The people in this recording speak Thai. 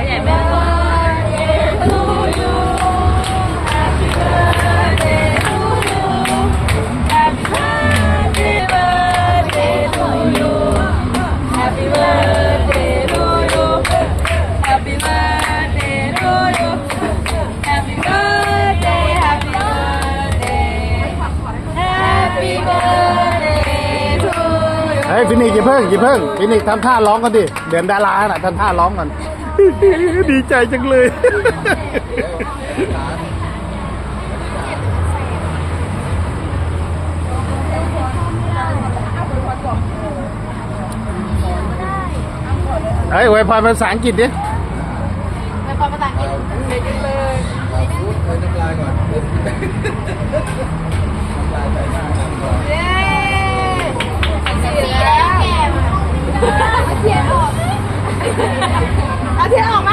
ใหญ่แม่ก่อน เฮ้ยฟินิกอย่าเพิ่งฟินิกทำท่าร้องกันดิเดือนดาราน่ะทำท่าร้องกันดีใจจังเลยเฮ้ยอวยพรภาษาอังกฤษดิอวยพรภาษาอังกฤษเลยน้ำลายก่อนเย้เทียนออกเอาเทียนออก